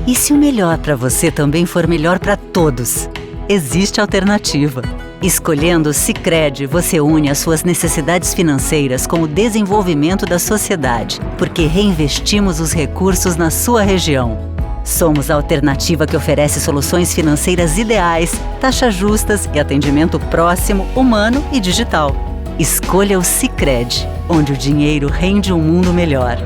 E se o melhor para você também for melhor para todos? Existe alternativa. Escolhendo o Sicredi, você une as suas necessidades financeiras com o desenvolvimento da sociedade, porque reinvestimos os recursos na sua região. Somos a alternativa que oferece soluções financeiras ideais, taxas justas e atendimento próximo, humano e digital. Escolha o Sicredi, onde o dinheiro rende um mundo melhor.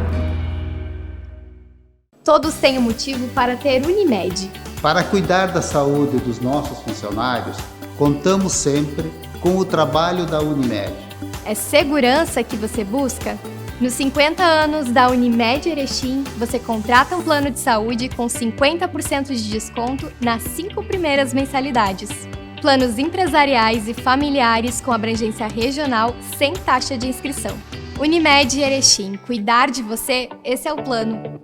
Todos têm um motivo para ter Unimed. Para cuidar da saúde dos nossos funcionários, contamos sempre com o trabalho da Unimed. É segurança que você busca? Nos 50 anos da Unimed Erechim, você contrata um plano de saúde com 50% de desconto nas 5 primeiras mensalidades. Planos empresariais e familiares com abrangência regional sem taxa de inscrição. Unimed Erechim, cuidar de você, esse é o plano.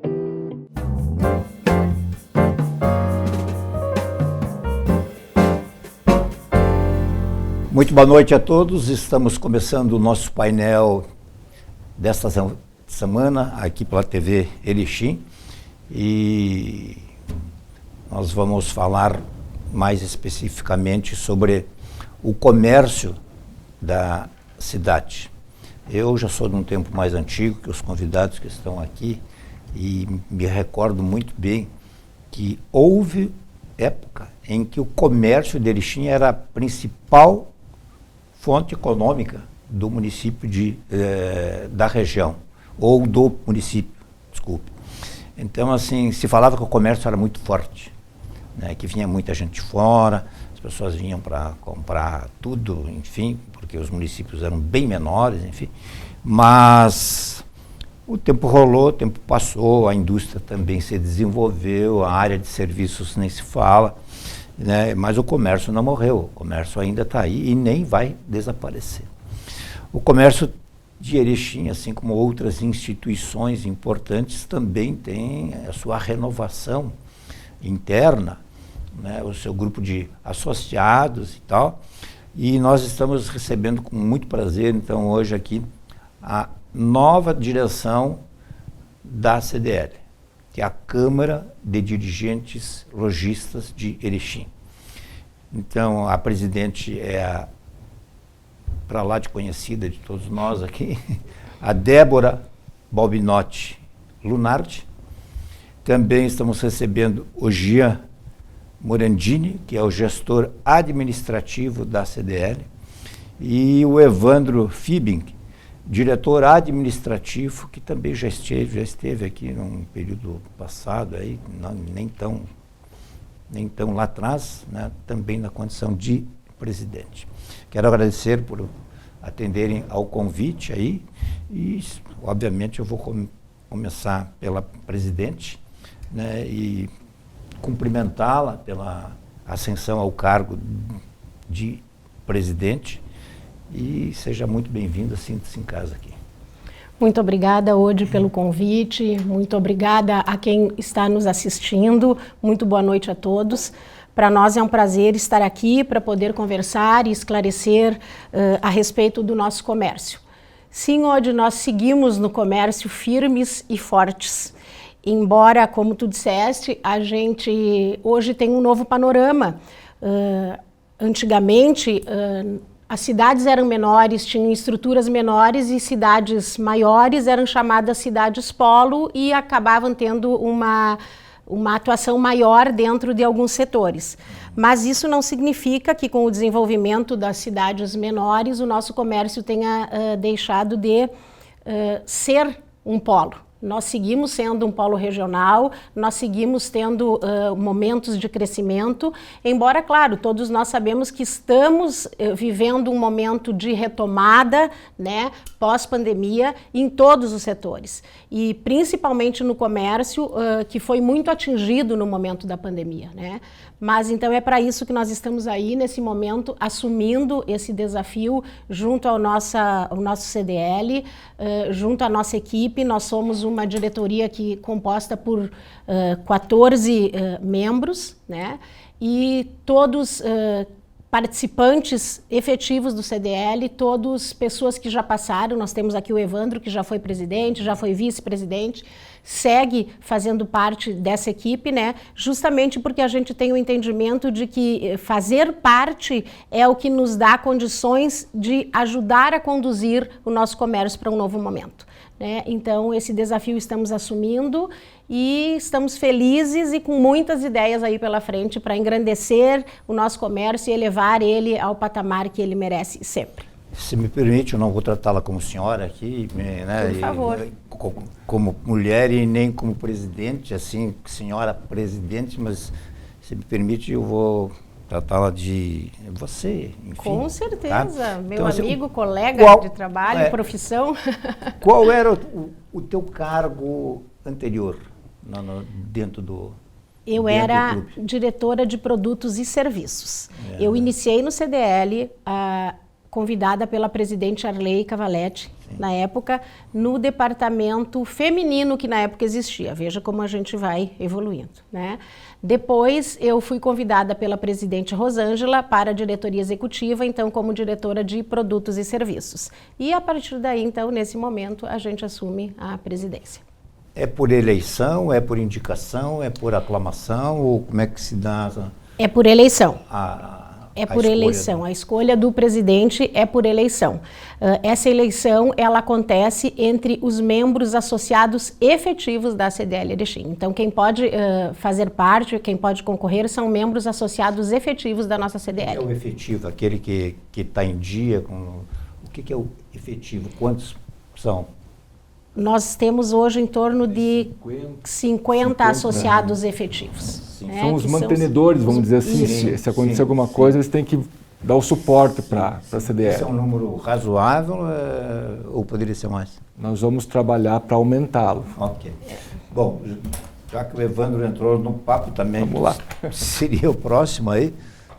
Muito boa noite a todos, estamos começando o nosso painel desta semana aqui pela TV Erechim e nós vamos falar mais especificamente sobre o comércio da cidade. Eu já sou de um tempo mais antigo que os convidados que estão aqui e me recordo muito bem que houve época em que o comércio de Erechim era a principal fonte econômica do município da região, ou do município, desculpe. Então, assim, se falava que o comércio era muito forte, né, que vinha muita gente fora, as pessoas vinham para comprar tudo, enfim, porque os municípios eram bem menores, enfim. Mas o tempo rolou, o tempo passou, a indústria também se desenvolveu, a área de serviços nem se fala, né, mas o comércio não morreu, o comércio ainda está aí e nem vai desaparecer. O comércio de Erechim, assim como outras instituições importantes, também tem a sua renovação interna, né, o seu grupo de associados e tal, e nós estamos recebendo com muito prazer, então, hoje aqui, a nova direção da CDL, que é a Câmara de Dirigentes Lojistas de Erechim. Então, a presidente é para lá de conhecida de todos nós aqui, a Débora Balbinotti Lunardi. Também estamos recebendo o Gian Morandini, que é o gestor administrativo da CDL, e o Evandro Fibing, diretor administrativo, que também já esteve aqui num período passado, aí, não, nem tão lá atrás, né, também na condição de presidente. Quero agradecer por atenderem ao convite aí e, obviamente, eu vou começar pela presidente, né, e cumprimentá-la pela ascensão ao cargo de presidente. E seja muito bem-vinda, sinta-se em casa aqui. Muito obrigada, Ode, pelo convite, muito obrigada a quem está nos assistindo, muito boa noite a todos. Para nós é um prazer estar aqui para poder conversar e esclarecer a respeito do nosso comércio. Sim, Ode, nós seguimos no comércio firmes e fortes. Embora, como tu disseste, a gente hoje tem um novo panorama. Antigamente, as cidades eram menores, tinham estruturas menores e cidades maiores eram chamadas cidades polo e acabavam tendo uma atuação maior dentro de alguns setores. Mas isso não significa que com o desenvolvimento das cidades menores o nosso comércio tenha deixado de ser um polo. Nós seguimos sendo um polo regional, nós seguimos tendo momentos de crescimento, embora, claro, todos nós sabemos que estamos vivendo um momento de retomada, né, pós-pandemia, em todos os setores. E principalmente no comércio, que foi muito atingido no momento da pandemia, né? Mas então é para isso que nós estamos aí, nesse momento, assumindo esse desafio junto ao nosso CDL, junto à nossa equipe. Nós somos uma diretoria composta por 14 membros, né? E todos participantes efetivos do CDL, todos pessoas que já passaram. Nós temos aqui o Evandro, que já foi presidente, já foi vice-presidente, segue fazendo parte dessa equipe, né? Justamente porque a gente tem o entendimento de que fazer parte é o que nos dá condições de ajudar a conduzir o nosso comércio para um novo momento, né? Então, esse desafio estamos assumindo e estamos felizes e com muitas ideias aí pela frente para engrandecer o nosso comércio e elevar ele ao patamar que ele merece sempre. Se me permite, eu não vou tratá-la como senhora aqui, né? Por favor. Como mulher e nem como presidente, assim, senhora presidente, mas se me permite, eu vou tratá-la de você, enfim. Com certeza, tá? meu então, amigo, assim, colega de trabalho, profissão. Qual era o teu cargo anterior dentro do... Eu era diretora de produtos e serviços. Eu iniciei no CDL, convidada pela presidente Arley Cavaletti, na época, no departamento feminino que na época existia. Veja como a gente vai evoluindo, né? Depois eu fui convidada pela presidente Rosângela para a diretoria executiva, então como diretora de produtos e serviços. E a partir daí, então, nesse momento, a gente assume a presidência. É por eleição, é por indicação, é por aclamação, ou como é que se dá? É por eleição. É por eleição. A escolha do presidente é por eleição. Essa eleição, ela acontece entre os membros associados efetivos da CDL Erechim. Então, quem pode fazer parte, quem pode concorrer, são membros associados efetivos da nossa CDL. O que é o efetivo? Aquele que está em dia com... O que é o efetivo? Quantos são? Nós temos hoje em torno de 50 associados efetivos. São os mantenedores, vamos dizer assim. Se acontecer alguma coisa, eles têm que dar o suporte para a CDL. Esse é um número razoável ou poderia ser mais? Nós vamos trabalhar para aumentá-lo. Ok. Bom, já que o Evandro entrou no papo também, vamos lá. Seria o próximo aí.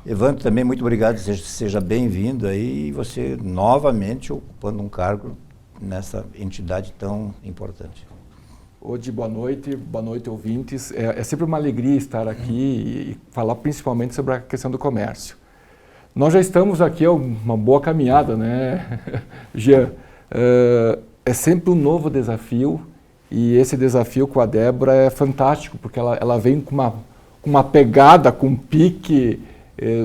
Evandro, também muito obrigado, seja bem-vindo aí, e você novamente ocupando um cargo nessa entidade tão importante. Hoje, boa noite ouvintes. É sempre uma alegria estar aqui e falar principalmente sobre a questão do comércio. Nós já estamos aqui há uma boa caminhada, né, Jean? É sempre um novo desafio e esse desafio com a Débora é fantástico, porque ela vem com uma pegada, com um pique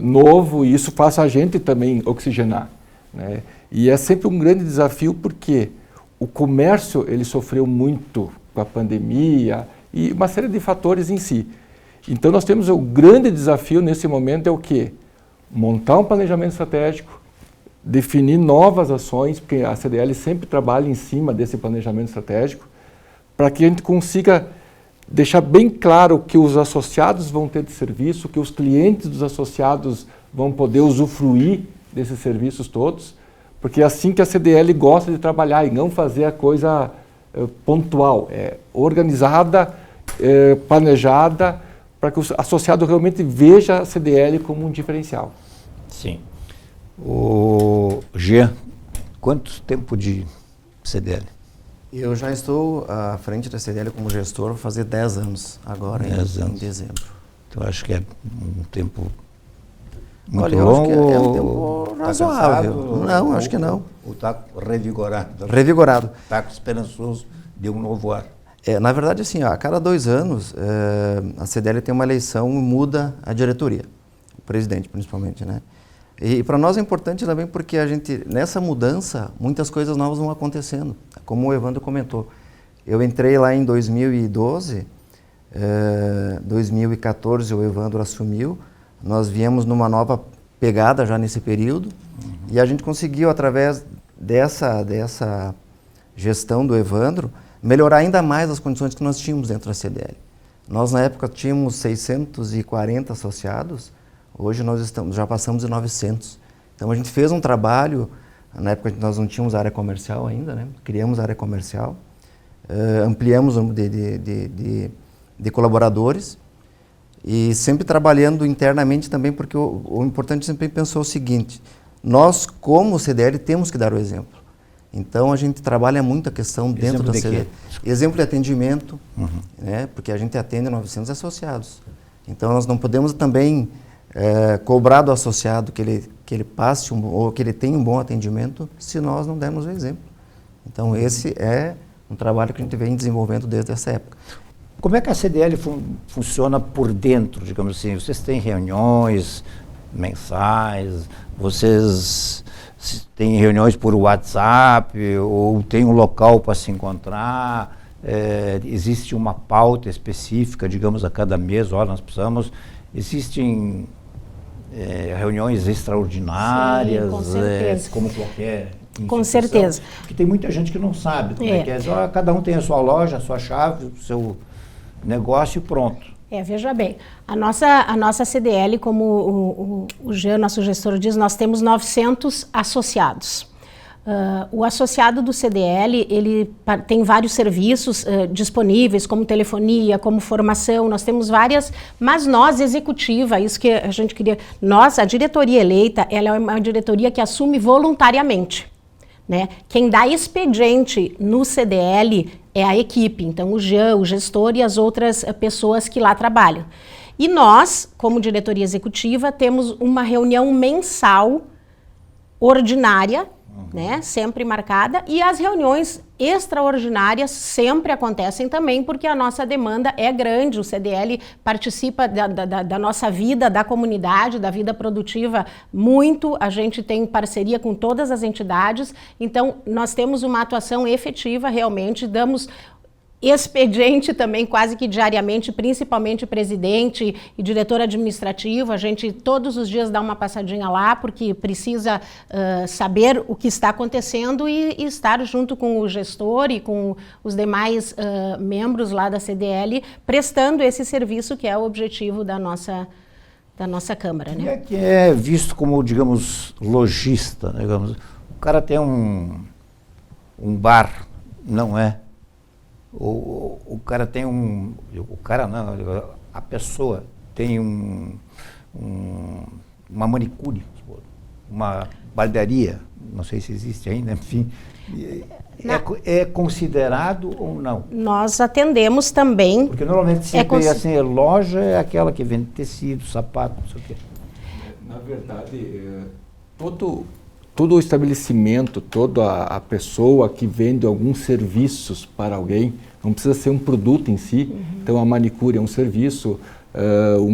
novo, e isso faz a gente também oxigenar, né? E é sempre um grande desafio porque o comércio ele sofreu muito com a pandemia e uma série de fatores em si. Então nós temos o grande desafio nesse momento é o quê? Montar um planejamento estratégico, definir novas ações, porque a CDL sempre trabalha em cima desse planejamento estratégico, para que a gente consiga deixar bem claro que os associados vão ter de serviço, que os clientes dos associados vão poder usufruir desses serviços todos, porque é assim que a CDL gosta de trabalhar e não fazer a coisa pontual, organizada, planejada, para que o associado realmente veja a CDL como um diferencial. Sim. O Jean, quanto tempo de CDL? Eu já estou à frente da CDL como gestor, vou fazer 10 anos agora, em dezembro. Então acho que é um tempo muito Olha, longo? Eu acho que é um tempo razoável. Não, acho que não. Ou está revigorado? Revigorado. Está esperançoso de um novo ar? Na verdade, assim, a cada 2 anos, a CDL tem uma eleição e muda a diretoria, o presidente principalmente, né? E para nós é importante também porque nessa mudança, muitas coisas novas vão acontecendo, como o Evandro comentou. Eu entrei lá em 2012, 2014 o Evandro assumiu, nós viemos numa nova pegada já nesse período, e a gente conseguiu, através dessa gestão do Evandro, melhorar ainda mais as condições que nós tínhamos dentro da CDL. Nós, na época, tínhamos 640 associados, hoje nós já passamos de 900. Então, a gente fez um trabalho, na época nós não tínhamos área comercial ainda, né? Criamos a área comercial, ampliamos o número de colaboradores, e sempre trabalhando internamente também, porque o importante sempre pensou o seguinte, nós, como CDL, temos que dar o exemplo. Então, a gente trabalha muito a questão dentro da CDL. Exemplo de atendimento, né, porque a gente atende 900 associados. Então, nós não podemos também cobrar do associado que ele passe ou que ele tenha um bom atendimento se nós não dermos o exemplo. Então esse é um trabalho que a gente vem desenvolvendo desde essa época. Como é que a CDL funciona por dentro, digamos assim? Vocês têm reuniões mensais, vocês têm reuniões por WhatsApp, ou tem um local para se encontrar? Existe uma pauta específica, digamos, a cada mês? Olha, nós precisamos... Existem reuniões extraordinárias? Sim, com certeza. Como qualquer instituição? Com certeza. Porque tem muita gente que não sabe como é que é. Cada um tem a sua loja, a sua chave, o seu negócio e pronto. Veja bem, a nossa CDL, como o Jean, nosso gestor, diz, nós temos 900 associados. O associado do CDL, ele tem vários serviços disponíveis, como telefonia, como formação, nós temos várias, mas nós, executiva, isso que a gente queria, a diretoria eleita, ela é uma diretoria que assume voluntariamente, né? Quem dá expediente no CDL é a equipe, então o Jean, o gestor e as outras pessoas que lá trabalham. E nós, como diretoria executiva, temos uma reunião mensal ordinária, né, sempre marcada, e as reuniões extraordinárias sempre acontecem também, porque a nossa demanda é grande, o CDL participa da nossa vida, da comunidade, da vida produtiva muito, a gente tem parceria com todas as entidades, então nós temos uma atuação efetiva, realmente, damos expediente também quase que diariamente, principalmente presidente e diretor administrativo, a gente todos os dias dá uma passadinha lá porque precisa saber o que está acontecendo e estar junto com o gestor e com os demais membros lá da CDL prestando esse serviço que é o objetivo da nossa Câmara. Né? E é que é visto como, digamos, lojista, né? Digamos, o cara tem um bar, não é? O cara tem a pessoa tem uma manicure, uma barbearia, não sei se existe ainda, enfim, é considerado ou não? Nós atendemos também. Porque normalmente sempre assim, loja é aquela que vende tecido, sapato, não sei o quê. Na verdade, todo o estabelecimento, toda a pessoa que vende alguns serviços para alguém, não precisa ser um produto em si. Então a manicure é um serviço,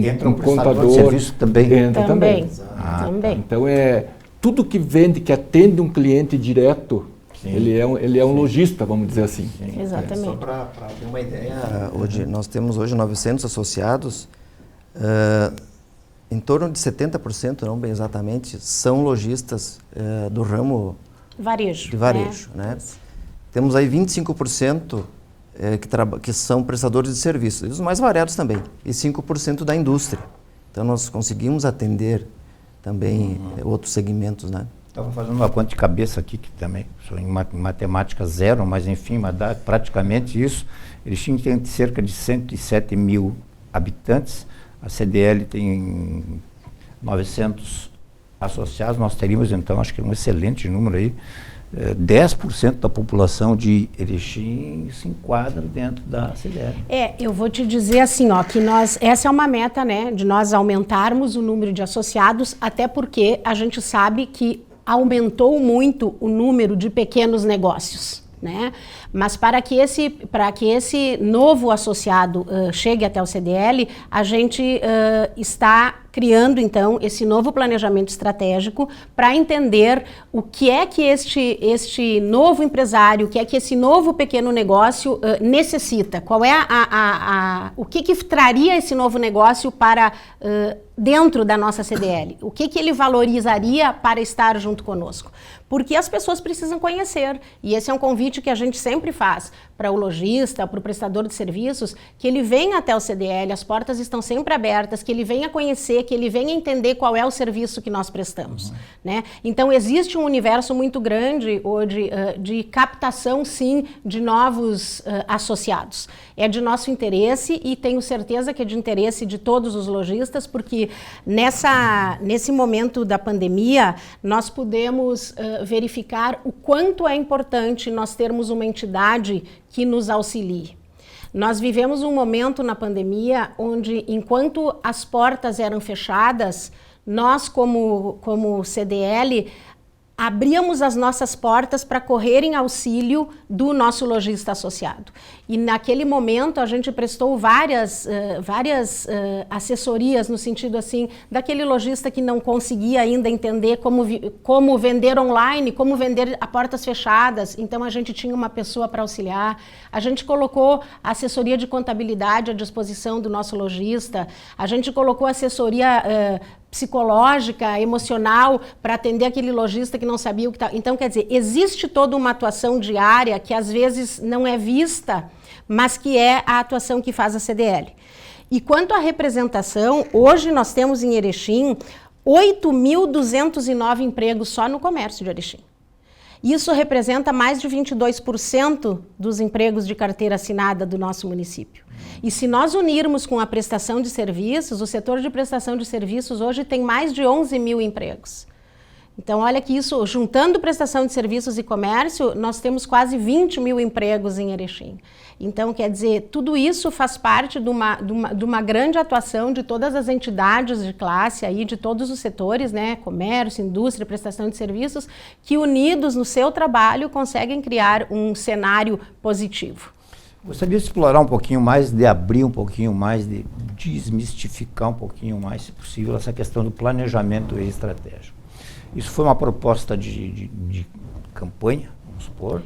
entra um contador de serviço também. Entra também. Também. Então tudo que vende, que atende um cliente direto, ele é um lojista, vamos dizer assim. Sim. Exatamente. Só para ter uma ideia, nós temos hoje 900 associados, em torno de 70%, não bem exatamente, são lojistas do ramo de varejo. Né? Temos aí 25% que são prestadores de serviços, e os mais variados também, e 5% da indústria. Então nós conseguimos atender também outros segmentos. Né? Estava fazendo uma conta de cabeça aqui, que também sou em matemática zero, mas enfim, mas dá praticamente isso. Eles têm cerca de 107 mil habitantes, a CDL tem 900 associados, nós teríamos então, acho que é um excelente número aí, 10% da população de Erechim se enquadra dentro da CDL. Eu vou te dizer assim, que essa é uma meta, né, de nós aumentarmos o número de associados, até porque a gente sabe que aumentou muito o número de pequenos negócios. Né? Mas para que esse novo associado chegue até o CDL, a gente está criando, então, esse novo planejamento estratégico para entender o que é que este novo empresário, o que é que esse novo pequeno negócio necessita, qual é o que traria esse novo negócio para dentro da nossa CDL, o que ele valorizaria para estar junto conosco. Porque as pessoas precisam conhecer, e esse é um convite que a gente sempre faz para o lojista, para o prestador de serviços, que ele venha até o CDL, as portas estão sempre abertas, que ele venha conhecer, que ele venha entender qual é o serviço que nós prestamos. Né? Então existe um universo muito grande hoje de captação, sim, de novos associados. É de nosso interesse e tenho certeza que é de interesse de todos os lojistas, porque nesse momento da pandemia nós pudemos verificar o quanto é importante nós termos uma entidade que nos auxilie. Nós vivemos um momento na pandemia onde, enquanto as portas eram fechadas, nós, como CDL, abríamos as nossas portas para correr em auxílio do nosso lojista associado. E naquele momento a gente prestou várias assessorias no sentido assim, daquele lojista que não conseguia ainda entender como vender online, como vender a portas fechadas, então a gente tinha uma pessoa para auxiliar, a gente colocou a assessoria de contabilidade à disposição do nosso lojista, a gente colocou assessoria psicológica, emocional, para atender aquele lojista que não sabia o que estava. Então, quer dizer, existe toda uma atuação diária que às vezes não é vista, mas que é a atuação que faz a CDL. E quanto à representação, hoje nós temos em Erechim 8.209 empregos só no comércio de Erechim. Isso representa mais de 22% dos empregos de carteira assinada do nosso município. E se nós unirmos com a prestação de serviços, o setor de prestação de serviços hoje tem mais de 11.000 empregos. Então, olha que isso, juntando prestação de serviços e comércio, nós temos quase 20.000 empregos em Erechim. Então, quer dizer, tudo isso faz parte de uma grande atuação de todas as entidades de classe, aí, de todos os setores, né, comércio, indústria, prestação de serviços, que unidos no seu trabalho conseguem criar um cenário positivo. Gostaria de explorar um pouquinho mais, de abrir um pouquinho mais, de desmistificar um pouquinho mais, se possível, essa questão do planejamento estratégico. Isso foi uma proposta de campanha, vamos supor.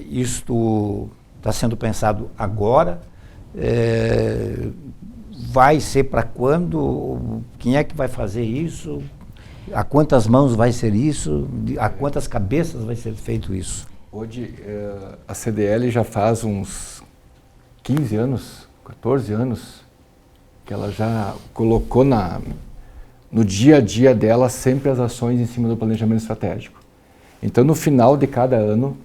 Isto está sendo pensado agora. Vai ser para quando? Quem é que vai fazer isso? A quantas mãos vai ser isso? A quantas cabeças vai ser feito isso? Hoje, a CDL já faz uns 15 anos, 14 anos, que ela já colocou no dia a dia dela sempre as ações em cima do planejamento estratégico. Então, no final de cada ano,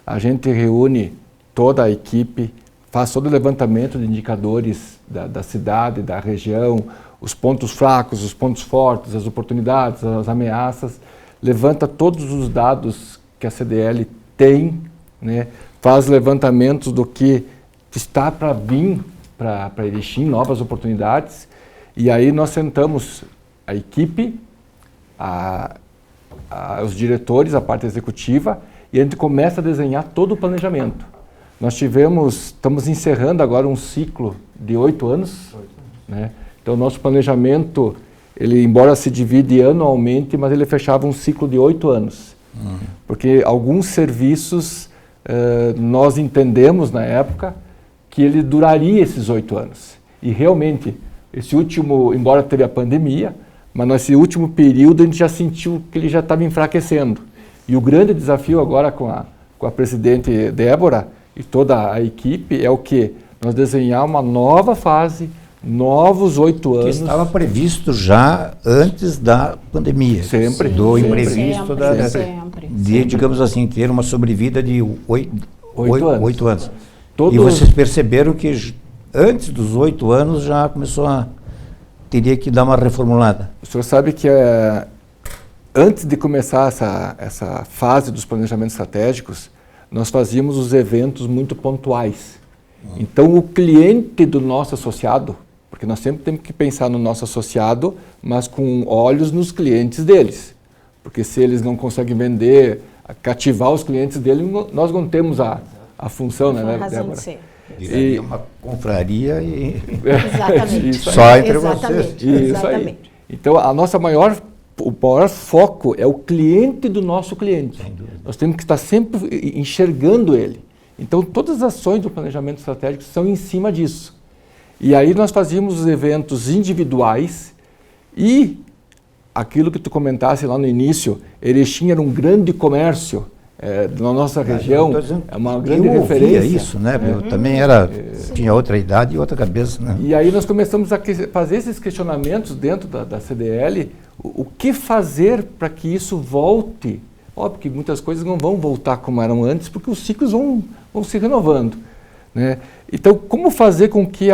a gente reúne toda a equipe, faz todo o levantamento de indicadores da cidade, da região, os pontos fracos, os pontos fortes, as oportunidades, as ameaças, levanta todos os dados que a CDL tem, né, faz levantamentos do que está para vir para Erechim, novas oportunidades, e aí nós sentamos a equipe, os diretores, a parte executiva, e a gente começa a desenhar todo o planejamento. Nós estamos encerrando agora um ciclo de 8 anos, né? Então o nosso planejamento, ele embora se divide anualmente, mas ele fechava um ciclo de 8 anos. Porque alguns serviços nós entendemos na época que ele duraria esses 8 anos. E realmente, esse último, embora teve a pandemia, mas nesse último período a gente já sentiu que ele já estava enfraquecendo. E o grande desafio agora com a presidente Débora e toda a equipe é o quê? Nós desenhar uma nova fase, novos 8 anos. Que estava previsto já antes da pandemia. Sempre. Do imprevisto de, digamos assim, ter uma sobrevida de 8 anos. E vocês perceberam que antes dos 8 anos já começou teria que dar uma reformulada. O senhor sabe que antes de começar essa fase dos planejamentos estratégicos, nós fazíamos os eventos muito pontuais. Então, o cliente do nosso associado, porque nós sempre temos que pensar no nosso associado, mas com olhos nos clientes deles. Porque se eles não conseguem vender, cativar os clientes deles, nós não temos a função, né, Débora? E uma confraria e exatamente. Só entre vocês. Isso aí. Então, o maior foco é o cliente do nosso cliente. Nós temos que estar sempre enxergando ele. Então, todas as ações do planejamento estratégico são em cima disso. E aí nós fazíamos os eventos individuais e aquilo que tu comentasse lá no início, Erechim era um grande comércio. Na nossa região, é uma grande referência. Isso, né? Eu também tinha outra idade e outra cabeça. Né? E aí nós começamos a fazer esses questionamentos dentro da CDL, o que fazer para que isso volte? Óbvio que muitas coisas não vão voltar como eram antes, porque os ciclos vão se renovando. Né? Então, como fazer com que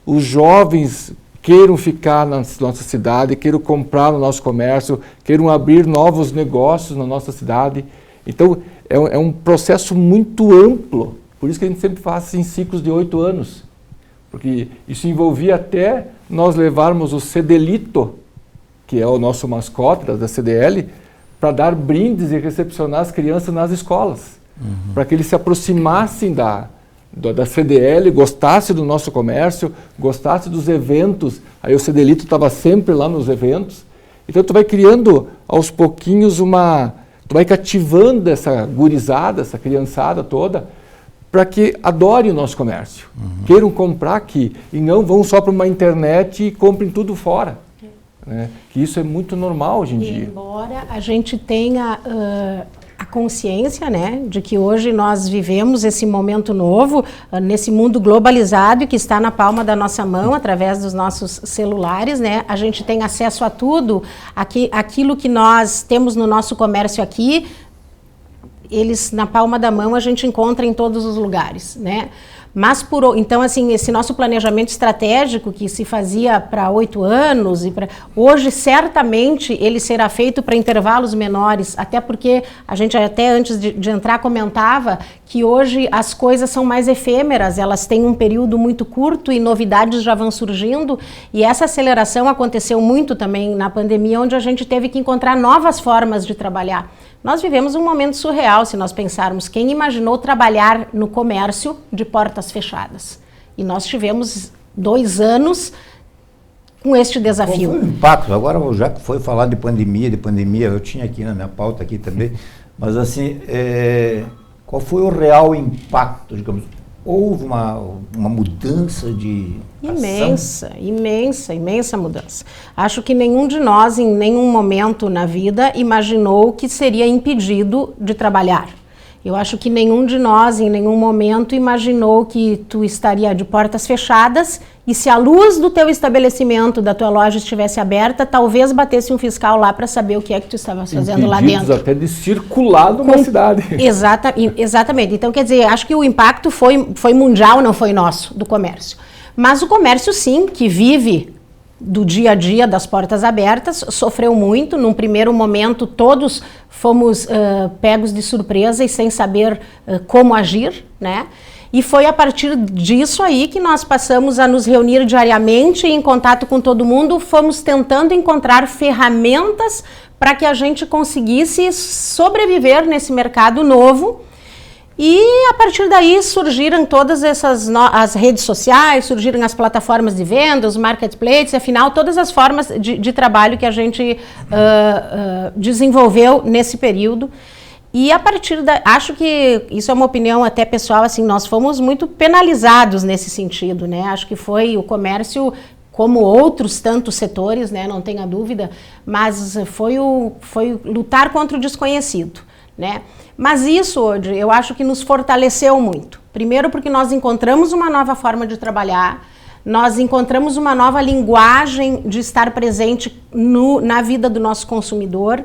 os jovens queiram ficar na nossa cidade, queiram comprar no nosso comércio, queiram abrir novos negócios na nossa cidade? Então, é um processo muito amplo Por isso que a gente sempre faz em ciclos de 8 anos. Porque isso envolvia até nós levarmos o Cedelito, que é o nosso mascote da CDL, para dar brindes e recepcionar as crianças nas escolas. Para que eles se aproximassem da CDL, gostassem do nosso comércio, gostassem dos eventos. Aí o Cedelito estava sempre lá nos eventos. Então tu vai criando aos pouquinhos tu vai cativando essa gurizada, essa criançada toda, para que adorem o nosso comércio, queiram comprar aqui e não vão só para uma internet e comprem tudo fora. Né? Que isso é muito normal hoje em dia. Embora a gente tenha a consciência, né, de que hoje nós vivemos esse momento novo, nesse mundo globalizado e que está na palma da nossa mão, através dos nossos celulares, né, a gente tem acesso a tudo, aquilo que nós temos no nosso comércio aqui, eles na palma da mão a gente encontra em todos os lugares, né? Mas então assim, esse nosso planejamento estratégico que se fazia para 8 anos hoje certamente ele será feito para intervalos menores, até porque a gente até antes de entrar comentava que hoje as coisas são mais efêmeras, elas têm um período muito curto e novidades já vão surgindo, e essa aceleração aconteceu muito também na pandemia, onde a gente teve que encontrar novas formas de trabalhar. Nós vivemos um momento surreal, se nós pensarmos, quem imaginou trabalhar no comércio de portas fechadas? E nós tivemos 2 anos com este desafio. Qual foi o impacto? Agora, já que foi falar de pandemia, eu tinha aqui na minha pauta aqui também, mas assim, qual foi o real impacto, digamos? Houve uma mudança de imensa mudança. Acho que nenhum de nós, em nenhum momento na vida, imaginou que seria impedido de trabalhar. Eu acho que nenhum de nós, em nenhum momento, imaginou que tu estaria de portas fechadas e se a luz do teu estabelecimento, da tua loja estivesse aberta, talvez batesse um fiscal lá para saber o que é que tu estava fazendo lá dentro. Até de circular numa cidade. Exatamente. Então, quer dizer, acho que o impacto foi mundial, não foi nosso, do comércio. Mas o comércio, sim, que vive do dia a dia das portas abertas, sofreu muito. Num primeiro momento, todos fomos pegos de surpresa e sem saber como agir, né? E foi a partir disso aí que nós passamos a nos reunir diariamente em contato com todo mundo, fomos tentando encontrar ferramentas para que a gente conseguisse sobreviver nesse mercado novo. E a partir daí surgiram todas as redes sociais, surgiram as plataformas de venda, os marketplaces, afinal, todas as formas de trabalho que a gente desenvolveu nesse período. E a partir acho que isso é uma opinião até pessoal, assim, nós fomos muito penalizados nesse sentido, né? Acho que foi o comércio, como outros tantos setores, né? Não tenha dúvida, mas foi lutar contra o desconhecido, né? Mas isso, hoje, eu acho que nos fortaleceu muito. Primeiro porque nós encontramos uma nova forma de trabalhar, nós encontramos uma nova linguagem de estar presente na vida do nosso consumidor,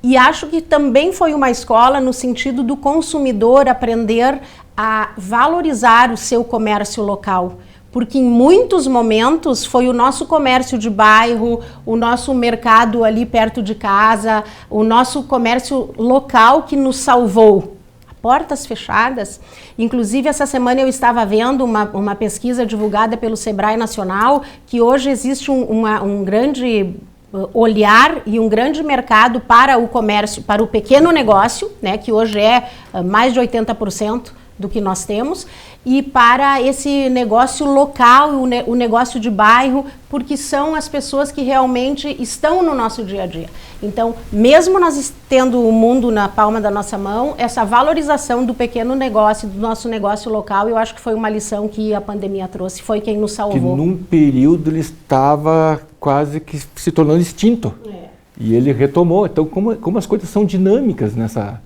e acho que também foi uma escola no sentido do consumidor aprender a valorizar o seu comércio local. Porque em muitos momentos foi o nosso comércio de bairro, o nosso mercado ali perto de casa, o nosso comércio local que nos salvou. Portas fechadas. Inclusive, essa semana eu estava vendo uma pesquisa divulgada pelo Sebrae Nacional, que hoje existe um grande olhar e um grande mercado para o comércio, para o pequeno negócio, né, que hoje é mais de 80% do que nós temos, e para esse negócio local, o negócio de bairro, porque são as pessoas que realmente estão no nosso dia a dia. Então, mesmo nós tendo o mundo na palma da nossa mão, essa valorização do pequeno negócio, do nosso negócio local, eu acho que foi uma lição que a pandemia trouxe, foi quem nos salvou. Que num período ele estava quase que se tornando extinto. E ele retomou. Então, como as coisas são dinâmicas nessa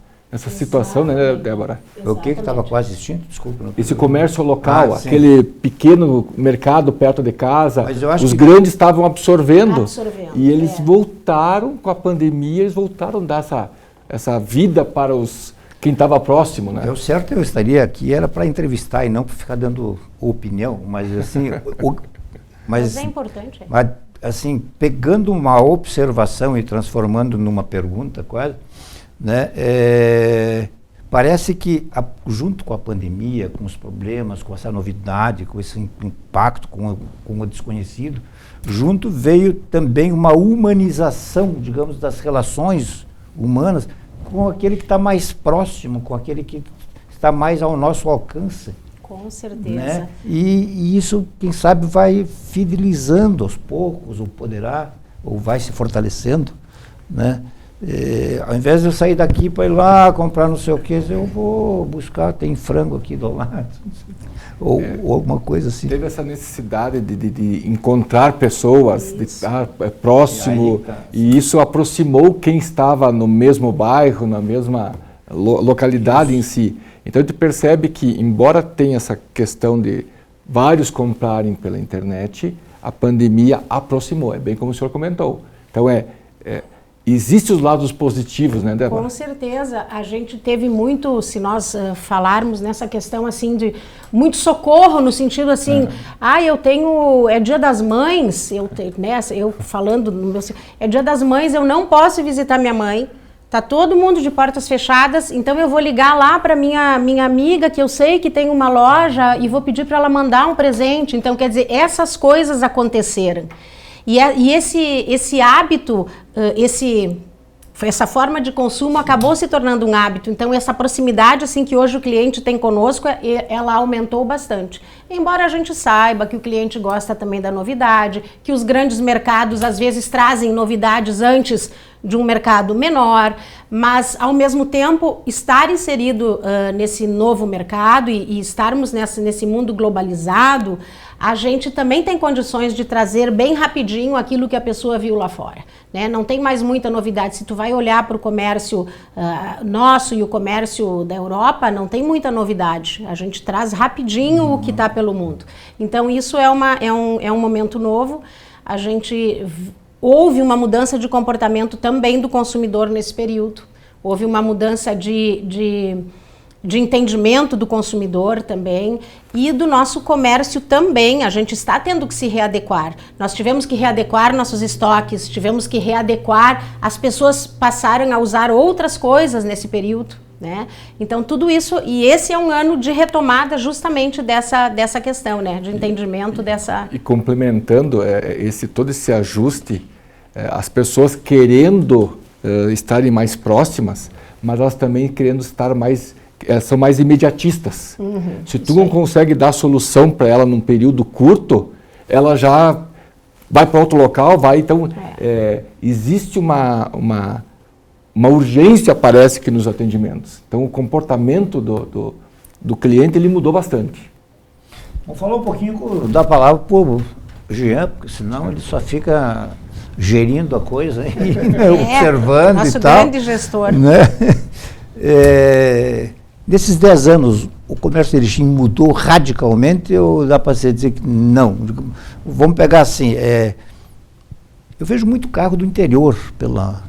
situação, né, Débora? Exatamente. O que estava quase extinto? Desculpa. Esse comércio local, aquele pequeno mercado perto de casa, os grandes estavam absorvendo. E eles voltaram com a pandemia, eles voltaram a dar essa vida para quem estava próximo, né? O certo eu estaria aqui era para entrevistar e não para ficar dando opinião, mas assim... mas é importante. Mas assim, pegando uma observação e transformando numa pergunta quase, né? parece que, junto com a pandemia, com os problemas, com essa novidade, com esse impacto, com o desconhecido, junto veio também uma humanização, digamos, das relações humanas com aquele que está mais próximo, com aquele que está mais ao nosso alcance. Com certeza. Né? E isso, quem sabe, vai fidelizando aos poucos, ou poderá, ou vai se fortalecendo, né? Ao invés de eu sair daqui para ir lá comprar não sei o que, eu vou buscar, tem frango aqui do lado, ou alguma coisa assim. Teve essa necessidade de encontrar pessoas, de estar próximo, e isso aproximou quem estava no mesmo bairro, na mesma localidade em si. Então a gente percebe que, embora tenha essa questão de vários comprarem pela internet, a pandemia aproximou, é bem como o senhor comentou. Então existem os lados positivos, né, Débora? Com certeza. A gente teve muito, se nós falarmos nessa questão assim de muito socorro, no sentido assim, eu tenho, é Dia das Mães, eu falando no meu, é Dia das Mães, eu não posso visitar minha mãe, tá todo mundo de portas fechadas, então eu vou ligar lá para minha amiga, que eu sei que tem uma loja, e vou pedir para ela mandar um presente. Então, quer dizer, essas coisas aconteceram. E esse hábito, essa forma de consumo acabou se tornando um hábito. Então, essa proximidade assim, que hoje o cliente tem conosco, ela aumentou bastante. Embora a gente saiba que o cliente gosta também da novidade, que os grandes mercados às vezes trazem novidades antes de um mercado menor, mas ao mesmo tempo estar inserido nesse novo mercado e estarmos nesse mundo globalizado, a gente também tem condições de trazer bem rapidinho aquilo que a pessoa viu lá fora, né? Não tem mais muita novidade. Se tu vai olhar para o comércio nosso e o comércio da Europa, não tem muita novidade. A gente traz rapidinho o que está pelo mundo. Então isso é um momento novo. Houve uma mudança de comportamento também do consumidor nesse período. Houve uma mudança de entendimento do consumidor também e do nosso comércio também. A gente está tendo que se readequar. Nós tivemos que readequar nossos estoques, tivemos que readequar, as pessoas passaram a usar outras coisas nesse período, né? Então tudo isso, e esse é um ano de retomada justamente dessa questão, né? De entendimento dessa... E complementando todo esse ajuste, as pessoas querendo estarem mais próximas, mas elas também querendo estar mais... são mais imediatistas. Se tu não consegue dar solução para ela num período curto, ela já vai para outro local, então existe uma urgência, parece que, nos atendimentos. Então o comportamento do cliente, ele mudou bastante. Vamos falar um pouquinho da palavra para o Jean, porque senão ele só fica gerindo a coisa e observando nosso e tal. Grande gestor. Né? Nesses 10 anos, o comércio de Erechim mudou radicalmente ou dá para você dizer que não? Vamos pegar assim, eu vejo muito carro do interior pela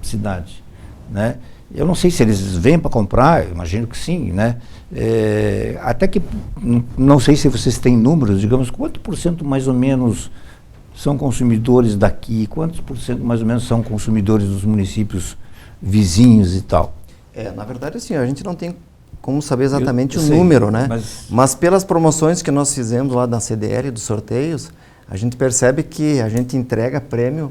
cidade, né? Eu não sei se eles vêm para comprar, imagino que sim, né? Até que, não sei se vocês têm números, digamos, quanto por cento mais ou menos são consumidores daqui, quantos por cento mais ou menos são consumidores dos municípios vizinhos e tal? Na verdade, assim, a gente não tem como saber exatamente o número, né? Mas pelas promoções que nós fizemos lá na CDL, dos sorteios, a gente percebe que a gente entrega prêmio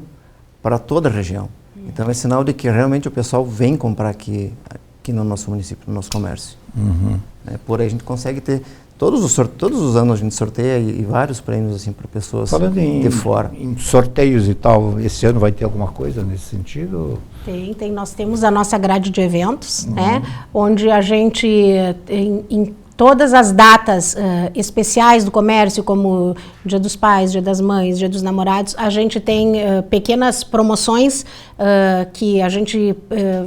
para toda a região. Então é sinal de que realmente o pessoal vem comprar aqui no nosso município, no nosso comércio. Por aí a gente consegue ter... Todos os anos a gente sorteia e vários prêmios assim para pessoas de fora. Em sorteios e tal, esse ano vai ter alguma coisa nesse sentido? Tem. Nós temos a nossa grade de eventos, né? Onde a gente, em todas as datas especiais do comércio, como Dia dos Pais, Dia das Mães, Dia dos Namorados, a gente tem pequenas promoções que a gente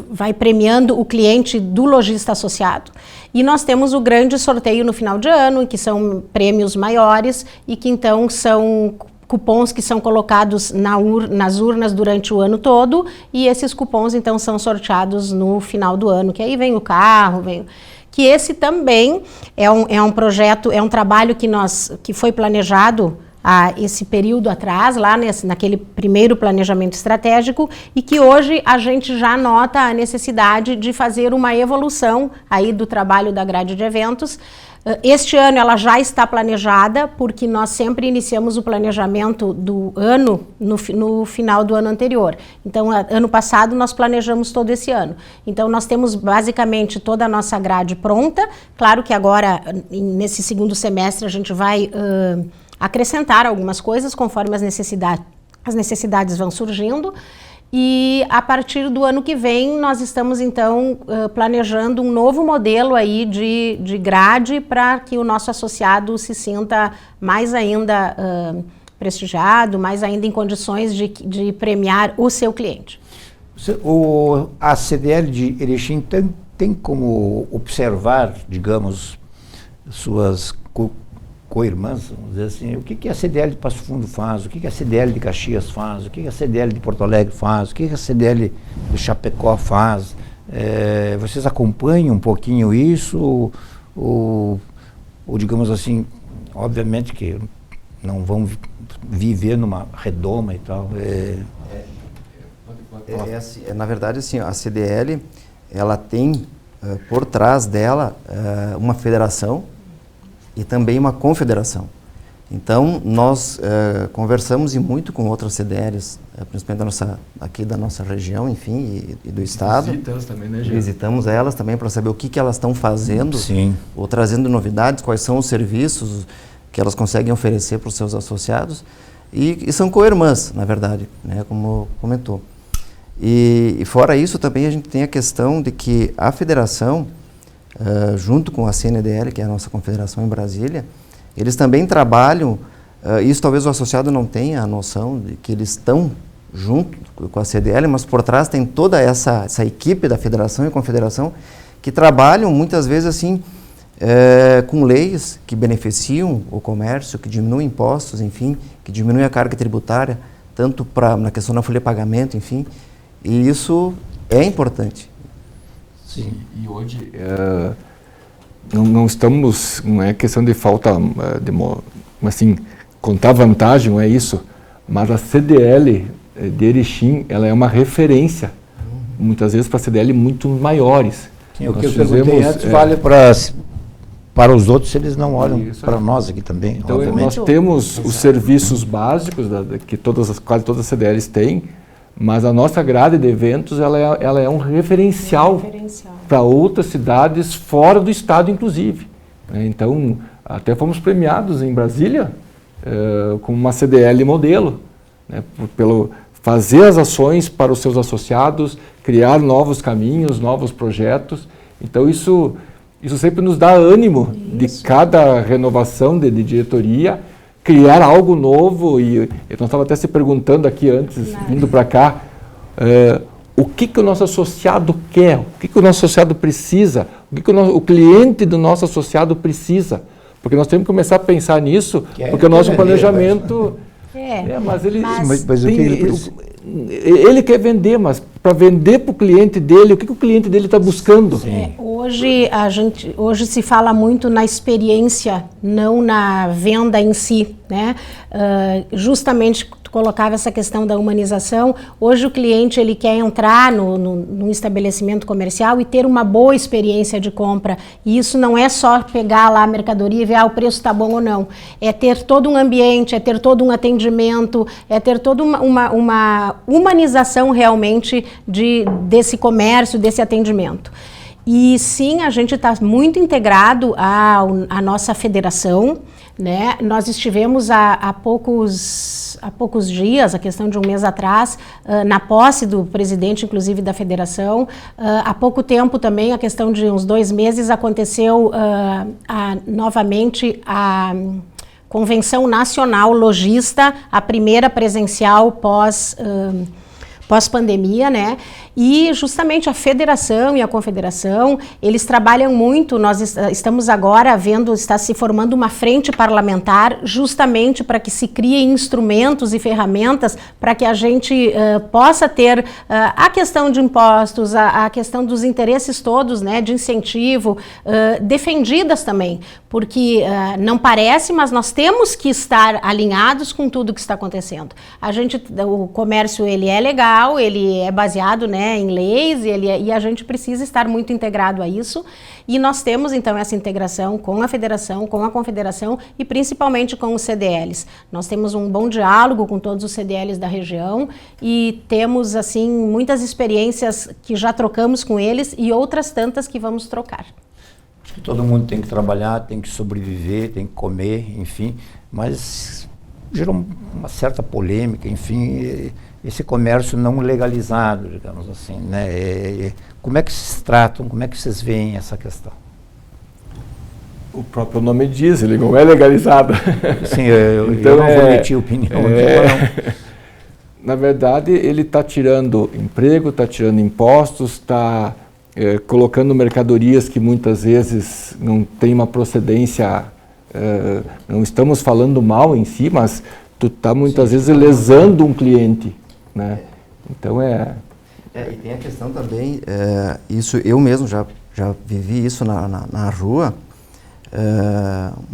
vai premiando o cliente do lojista associado. E nós temos o grande sorteio no final de ano, que são prêmios maiores e que então são cupons que são colocados nas urnas durante o ano todo, e esses cupons então são sorteados no final do ano, que aí vem o carro, que esse também é um projeto, é um trabalho que foi planejado esse período atrás, lá naquele primeiro planejamento estratégico, e que hoje a gente já nota a necessidade de fazer uma evolução aí do trabalho da grade de eventos. Este ano ela já está planejada, porque nós sempre iniciamos o planejamento do ano no final do ano anterior. Então, ano passado nós planejamos todo esse ano. Então, nós temos basicamente toda a nossa grade pronta. Claro que agora, nesse segundo semestre, a gente vai acrescentar algumas coisas conforme as necessidades vão surgindo. E a partir do ano que vem, nós estamos então planejando um novo modelo aí de grade para que o nosso associado se sinta mais ainda prestigiado, mais ainda em condições de premiar o seu cliente. A CDL de Erechim tem como observar, digamos, suas co-irmãs, vamos dizer assim, o que a CDL de Passo Fundo faz, o que a CDL de Caxias faz, o que a CDL de Porto Alegre faz, o que a CDL de Chapecó faz. Vocês acompanham um pouquinho isso ou digamos assim, obviamente que não vão viver numa redoma e tal. Na verdade, assim, a CDL, ela tem por trás dela uma federação e também uma confederação. Então, nós conversamos e muito com outras CDLs, principalmente aqui da nossa região, enfim, e do estado. Visitamos também, né, Gê? Visitamos elas também para saber o que elas estão fazendo, Sim. Ou trazendo novidades, quais são os serviços que elas conseguem oferecer para os seus associados. E são co-irmãs, na verdade, né, como comentou. E fora isso, também a gente tem a questão de que a federação, junto com a CNDL, que é a nossa confederação em Brasília, eles também trabalham, isso talvez o associado não tenha a noção de que eles estão junto com a CDL, mas por trás tem toda essa equipe da federação e confederação que trabalham muitas vezes assim, com leis que beneficiam o comércio, que diminuem impostos, enfim, que diminuem a carga tributária, tanto na questão da folha de pagamento, enfim, e isso é importante. Sim. E hoje não é questão de falta assim, contar vantagem, não é isso, mas a CDL de Erechim, ela é uma referência, muitas vezes para CDL muito maiores. Sim, o que eu perguntei antes vale para os outros, eles não olham para nós aqui também. Então, obviamente. nós temos os serviços básicos que quase todas as CDLs têm, mas a nossa grade de eventos ela é um referencial para outras cidades fora do estado, inclusive. Então, até fomos premiados em Brasília com uma CDL modelo, né, pelo fazer as ações para os seus associados, criar novos caminhos, novos projetos. Então, isso sempre nos dá ânimo de cada renovação de diretoria, criar algo novo. E eu estava até se perguntando aqui antes, vindo para cá, o que o nosso associado quer, o que o nosso associado precisa, o que o cliente do nosso associado precisa. Porque nós temos que começar a pensar nisso, porque o nosso planejamento... Mas ele quer vender, mas para vender para o cliente dele, o que o cliente dele está buscando? Hoje se fala muito na experiência, não na venda em si, né? Justamente tu colocava essa questão da humanização. Hoje o cliente ele quer entrar num estabelecimento comercial e ter uma boa experiência de compra. E isso não é só pegar lá a mercadoria e ver o preço está bom ou não. É ter todo um ambiente, é ter todo um atendimento, é ter toda uma humanização realmente desse comércio, desse atendimento. E sim, a gente está muito integrado à nossa federação, né? Nós estivemos há poucos dias, a questão de um mês atrás, na posse do presidente, inclusive, da federação. Há pouco tempo também, a questão de uns 2 meses, aconteceu novamente a Convenção Nacional Logista, a primeira presencial pós-pandemia, né? E justamente a federação e a confederação, eles trabalham muito. Nós estamos agora vendo, está se formando uma frente parlamentar justamente para que se criem instrumentos e ferramentas para que a gente possa ter a questão de impostos, a questão dos interesses todos, né, de incentivo, defendidas também, porque não parece, mas nós temos que estar alinhados com tudo que está acontecendo. O comércio, ele é legal, ele é baseado, né, em leis, e a gente precisa estar muito integrado a isso, e nós temos então essa integração com a federação, com a confederação e principalmente com os CDLs. Nós temos um bom diálogo com todos os CDLs da região e temos assim muitas experiências que já trocamos com eles e outras tantas que vamos trocar. Acho que todo mundo tem que trabalhar, tem que sobreviver, tem que comer, enfim, mas gerou uma certa polêmica, enfim, esse comércio não legalizado, digamos assim, né? Como é que vocês tratam, como é que vocês veem essa questão? O próprio nome diz, ele não é legalizado. Sim, então, eu não vou emitir opinião aqui, não. Na verdade, ele está tirando emprego, está tirando impostos, está colocando mercadorias que muitas vezes não tem uma procedência, não estamos falando mal em si, mas tu está muitas vezes lesando um cliente, né? Então e tem a questão também, isso eu mesmo já vivi isso na rua.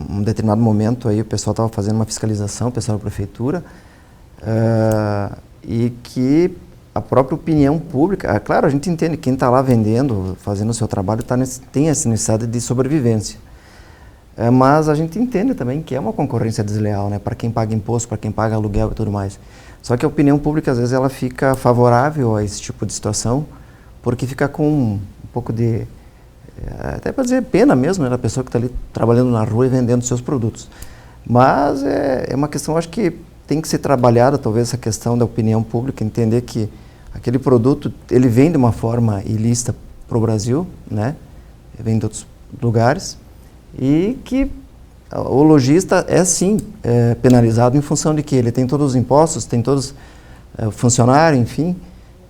Um determinado momento aí o pessoal estava fazendo uma fiscalização, o pessoal da prefeitura, e que a própria opinião pública, claro, a gente entende, quem está lá vendendo, fazendo o seu trabalho, tem essa necessidade de sobrevivência. Mas a gente entende também que é uma concorrência desleal, né, para quem paga imposto, para quem paga aluguel e tudo mais. Só que a opinião pública, às vezes, ela fica favorável a esse tipo de situação, porque fica com um pouco de, até para dizer, pena mesmo, né, da pessoa que está ali trabalhando na rua e vendendo seus produtos. Mas é uma questão, acho que tem que ser trabalhada, talvez, essa questão da opinião pública, entender que aquele produto, ele vem de uma forma ilícita para o Brasil, né, vem de outros lugares, e que o lojista é sim penalizado em função de que ele tem todos os impostos, tem todos funcionários, enfim,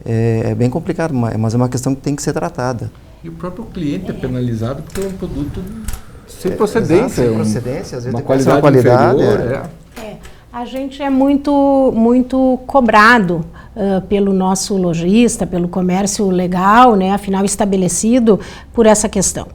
é bem complicado, mas é uma questão que tem que ser tratada. E o próprio cliente é penalizado porque é um produto sem procedência, sem procedência, às vezes uma tem qualidade inferior. A gente é muito cobrado pelo nosso lojista, pelo comércio legal, né, afinal estabelecido por essa questão.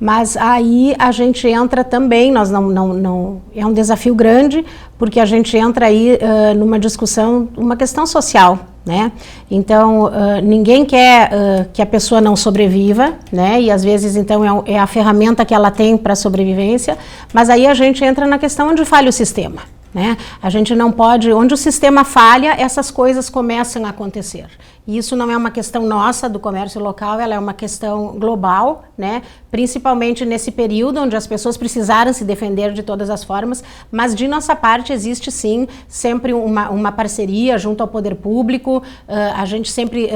Mas aí a gente entra também, nós não é um desafio grande, porque a gente entra aí numa discussão, uma questão social, né? Então, ninguém quer que a pessoa não sobreviva, né? E às vezes, então, é a ferramenta que ela tem para a sobrevivência, mas aí a gente entra na questão onde falha o sistema, né? A gente não pode, onde o sistema falha, essas coisas começam a acontecer. E isso não é uma questão nossa do comércio local, ela é uma questão global, né? Principalmente nesse período onde as pessoas precisaram se defender de todas as formas, mas de nossa parte existe sim sempre uma parceria junto ao poder público, a gente sempre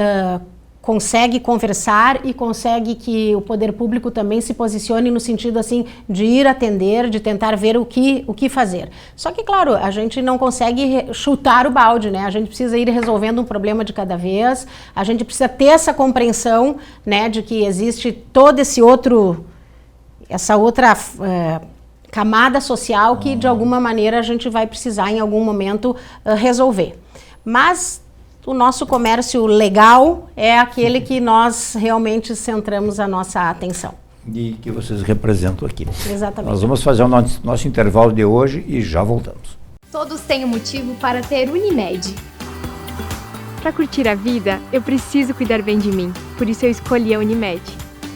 consegue conversar e consegue que o poder público também se posicione no sentido assim de ir atender, de tentar ver o que fazer. Só que, claro, a gente não consegue chutar o balde, né? A gente precisa ir resolvendo um problema de cada vez, a gente precisa ter essa compreensão, né, de que existe todo essa outra camada social que, de alguma maneira, a gente vai precisar, em algum momento, resolver. Mas o nosso comércio legal é aquele que nós realmente centramos a nossa atenção. E que vocês representam aqui. Exatamente. Nós vamos fazer o nosso intervalo de hoje e já voltamos. Todos têm um motivo para ter Unimed. Para curtir a vida, eu preciso cuidar bem de mim. Por isso eu escolhi a Unimed.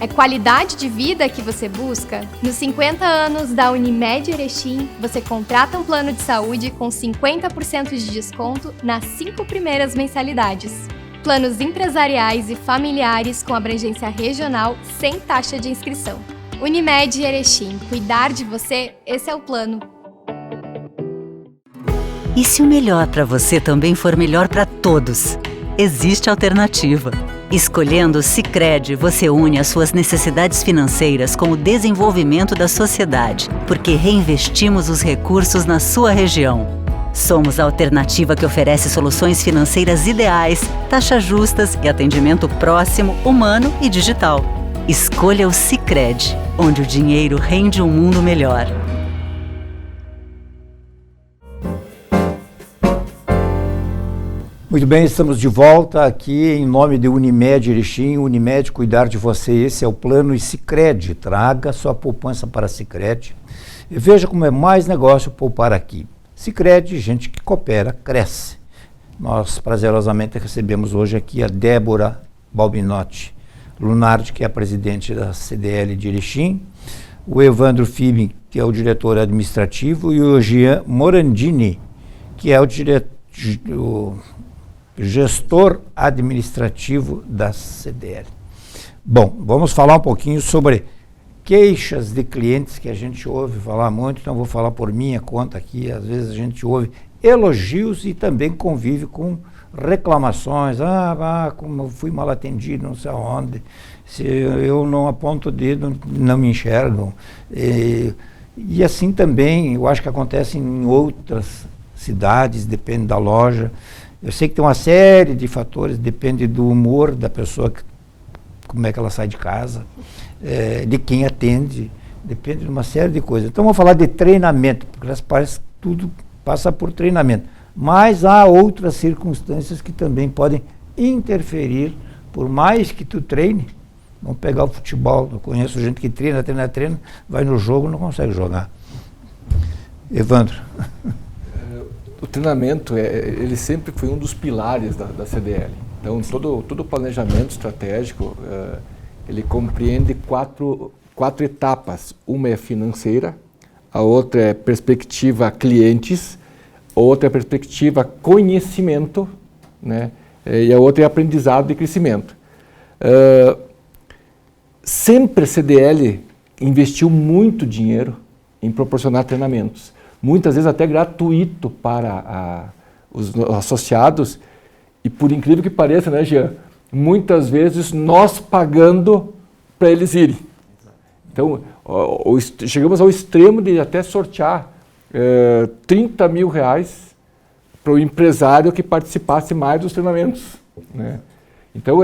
É qualidade de vida que você busca? Nos 50 anos da Unimed Erechim, você contrata um plano de saúde com 50% de desconto nas 5 primeiras mensalidades. Planos empresariais e familiares com abrangência regional sem taxa de inscrição. Unimed Erechim, cuidar de você, esse é o plano. E se o melhor para você também for melhor para todos? Existe alternativa. Escolhendo o Sicredi, você une as suas necessidades financeiras com o desenvolvimento da sociedade, porque reinvestimos os recursos na sua região. Somos a alternativa que oferece soluções financeiras ideais, taxas justas e atendimento próximo, humano e digital. Escolha o Sicredi, onde o dinheiro rende um mundo melhor. Muito bem, estamos de volta aqui em nome de Unimed Erechim. Unimed, cuidar de você, esse é o plano. E Sicredi, traga sua poupança para Sicredi. E veja como é mais negócio poupar aqui. Sicredi, gente que coopera, cresce. Nós prazerosamente recebemos hoje aqui a Débora Balbinotti Lunardi, que é a presidente da CDL de Erechim, o Evandro Fibing, que é o diretor administrativo, e o Jean Morandini, que é o gestor administrativo da CDL. Bom, vamos falar um pouquinho sobre queixas de clientes que a gente ouve falar muito, então vou falar por minha conta aqui. Às vezes a gente ouve elogios e também convive com reclamações. Como eu fui mal atendido, não sei aonde, se eu não aponto o dedo, não me enxergam. E assim também, eu acho que acontece em outras cidades, depende da loja. Eu sei que tem uma série de fatores, depende do humor da pessoa, como é que ela sai de casa, de quem atende, depende de uma série de coisas. Então vamos falar de treinamento, porque parece que tudo passa por treinamento. Mas há outras circunstâncias que também podem interferir, por mais que tu treine. Vamos pegar o futebol, eu conheço gente que treina, vai no jogo e não consegue jogar. Evandro. O treinamento, ele sempre foi um dos pilares da CDL. Então, todo o planejamento estratégico, ele compreende quatro etapas. Uma é financeira, a outra é perspectiva clientes, a outra é perspectiva conhecimento, né? E a outra é aprendizado e crescimento. Sempre a CDL investiu muito dinheiro em proporcionar treinamentos. Muitas vezes até gratuito para os associados, e por incrível que pareça, né, Jean? Muitas vezes nós pagando para eles irem. Então, chegamos ao extremo de até sortear 30 mil reais para o empresário que participasse mais dos treinamentos, né? Então,